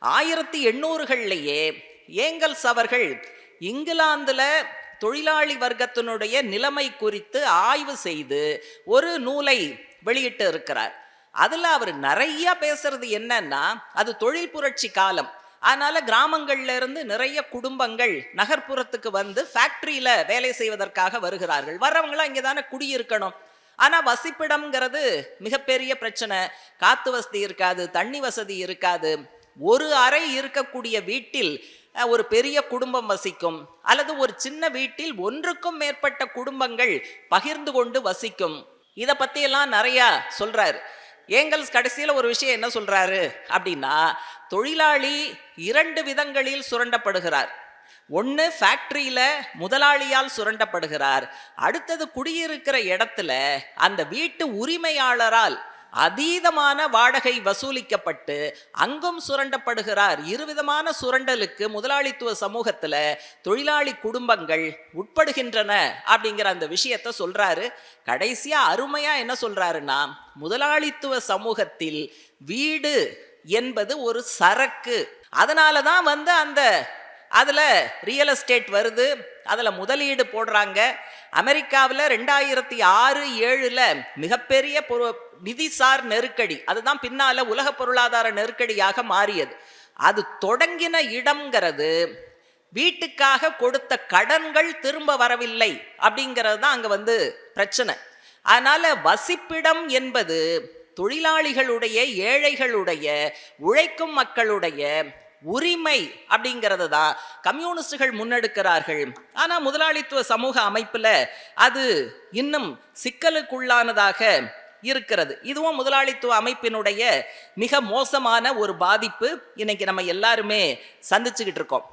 1800களிலேயே Engels அவர்கள் இங்கிலாந்துல தொழிலாளி வர்க்கத்தினுடைய நிலைமை குறித்து ஆய்வு செய்து ஒரு நூலை வெளியிட்டு இருக்கிறார். அதுல அவர் நிறைய பேசுறது என்னன்னா, அது தொழில் புரட்சி காலம். அதனால கிராமங்கள்ல இருந்து நிறைய குடும்பங்கள் நகர்ப்புறத்துக்கு வந்து ஃபேக்டரியில வேலை செய்வதற்காக வருகிறார்கள். வர்றவங்களாம் இங்கே தானே குடியிருக்கணும். ஆனா வசிப்பிடம்ங்கிறது மிகப்பெரிய பிரச்சனை. காத்து வசதி இருக்காது, தண்ணி வசதி இருக்காது. ஒரு அறை இருக்கக்கூடிய வீட்டில் ஒரு பெரிய குடும்பம் வசிக்கும், அல்லது ஒரு சின்ன வீட்டில் ஒன்றுக்கும் மேற்பட்ட குடும்பங்கள் பகிர்ந்து கொண்டு வசிக்கும். இதை பத்தி எல்லாம் நிறைய சொல்றாரு. ஏங்கல்ஸ் கடைசியில் ஒரு விஷயம் என்ன சொல்றாரு அப்படின்னா, தொழிலாளி இரண்டு விதங்களில் சுரண்டப்படுகிறார். ஒன்று ஃபேக்டரியில முதலாளியால் சுரண்டப்படுகிறார். அடுத்தது குடியிருக்கிற இடத்துல அந்த வீட்டு உரிமையாளரால் அதீதமான வாடகை வசூலிக்கப்பட்டு அங்கும் சுரண்டப்படுகிறார். இருவிதமான சுரண்டலுக்கு முதலாளித்துவ சமூகத்துல தொழிலாளி குடும்பங்கள் உட்படுகின்றன அப்படிங்கிற அந்த விஷயத்த சொல்றாரு. கடைசியா அருமையா என்ன சொல்றாருன்னா, முதலாளித்துவ சமூகத்தில் வீடு என்பது ஒரு சரக்கு. அதனாலதான் அந்த அதுல ரியல் எஸ்டேட் வருது, அதுல முதலீடு போடுறாங்க. அமெரிக்காவில் 2006-7 மிகப்பெரிய நிதிசார் நெருக்கடி, அதுதான் பின்னால உலக பொருளாதார நெருக்கடியாக மாறியது. அது தொடங்கின இடம்ங்கிறது வீட்டுக்காக கொடுத்த கடன்கள் திரும்ப வரவில்லை அப்படிங்கிறது தான் அங்க பிரச்சனை. அதனால வசிப்பிடம் என்பது தொழிலாளிகளுடைய, ஏழைகளுடைய, உழைக்கும் மக்களுடைய உரிமை அப்படிங்கிறது தான் கம்யூனிஸ்டுகள் முன்னெடுக்கிறார்கள். ஆனா முதலாளித்துவ சமூக அமைப்புல அது இன்னும் சிக்கலுக்குள்ளானதாக இருக்கிறது. இதுவும் முதலாளித்துவ அமைப்பினுடைய மிக மோசமான ஒரு பாதிப்பு இன்னைக்கு நம்ம எல்லாருமே சந்திச்சுக்கிட்டு இருக்கோம்.